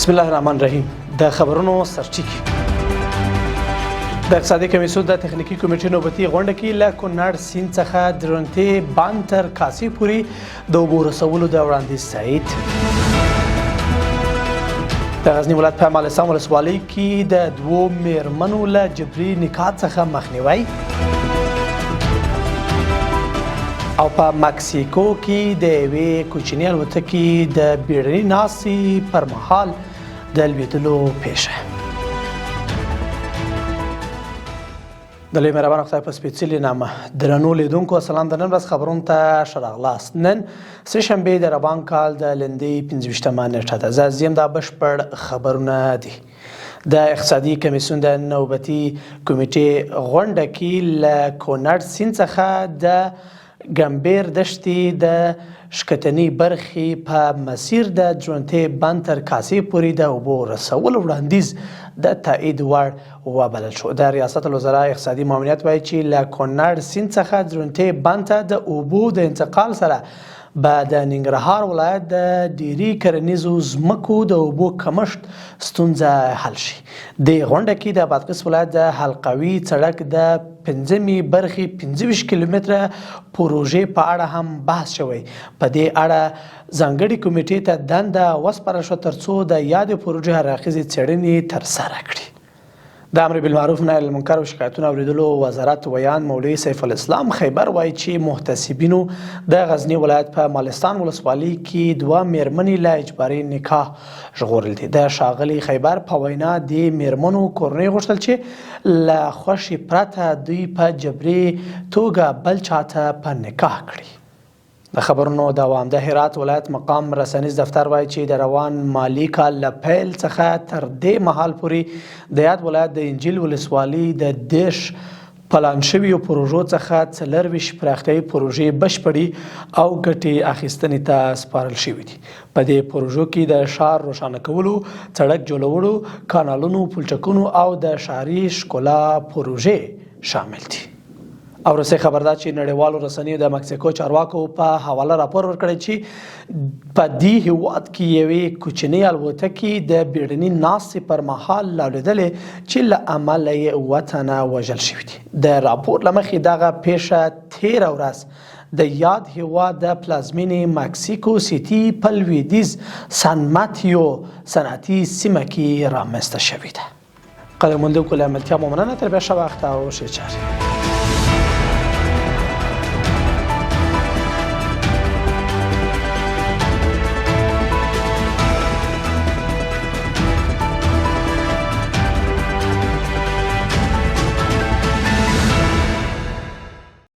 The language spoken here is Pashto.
بسم الله الرحمن الرحیم. د خبرونو سرچینې د اقتصادي کمیسیون د تخنیکی کمیټې نوبتي غونډه کې له کونړ سیند څخه درونټې باند تر کاسې پورې د اوبو رسولو د وړاندیز تایید. د غزني ولایت په مالستان ولسوالۍ کې د دوو میرمنو له جبري نکاح څخه مخنیوی او په مکسیکو کې د یوې کوچنۍ الوتکې د بیړنۍ ناستې پر مهال د لوېدلو پیښه. د لوی مهربان خدای په سپېڅلي نامه درنو لیدونکو سلام. د نن ورځ خبرونو ته ښه راغلاست. نن سه شنبې د روان کال د لندۍ 25مه نیټه ده. زه زیم دا بشپړ خبرونه دي. د اقتصادي کمیسیون د نوبتي کمیټې غونډه کې له کونړ سیند څخه د ګمبیر دښتې د شکتنۍ برخې په مسیر د درونټې باند تر کاسې پورې د اوبو رسولو وړاندیز د تایید وړ وبلل شو. د ریاست الوزرا اقتصادي معاونیت وایي چې له کونړ سیند څخه درونټې باند ته د اوبو د انتقال سره به د ننګرهار ولایت د ډیری کرنیزو ځمکو د اوبو کمښت ستونزه حل شي. د غونډه کې د بادغیس ولایت د حلقوي سړک د 5مې برخې 25 کیلومتره پروژې په اړه هم بحث شوی. په دې اړه ځانګړي کمیټې ته دنده وسپارل شوه ترڅو د یادې پروژې هراخیزې څېړنې ترسره کړي. د امر بالمعروف نهي عن المنکر او شکایتونو اوریدلو وزارت ویان مولوي سیف الاسلام خیبر وایي چې محتسبینو د غزني ولایت په مالستان ولسوالۍ کې دوه میرمنې له اجباري نکاح ژغورل دي. د ښاغلي خیبر په وینا د میرمنو کورنۍ غوښتل چې له خوښې پرته دوی په جبري توګه بل چاته په نکاح کړي. د خبرونو دوام. د هرات ولایت مقام رسنیز دفتر وایي چې د روان مالی کال له پیل څخه تر دې مهال پورې د یاد ولایت د انجیل ولسوالۍ د 10 پلان شویو پروژو څخه 24 پراختیایي پروژې بشپړې او ګټې اخیستنې ته سپارل شوي دي. په دې پروژو کې د ښار روښانه کولو، سړک جوړولو، کانالونو، پلچکونو او د ښاري ښکلا پروژې شامل دي. او رسې خبر ده چې نړیوالو رسنیو د مکسیکو چارواکو په حواله راپور ورکړی چې په دې هیواد کې یوې کوچنۍ الوتکې د بیړنۍ ناستې پر مهال راولوېدلې چې له امله یې 7 تنه وژل شوي دي. د راپور له مخې دغه پیښه تېره ورځ د یاد هیواد د پلازمینې مکسیکو سیټي په لویدیځ سان ماتیو صنعتي سیمه کې رامنځته شوې ده. قدرمنو لیدونکو له ملتیا مو مننه. تر بیا ښه وخت او ښې چارې.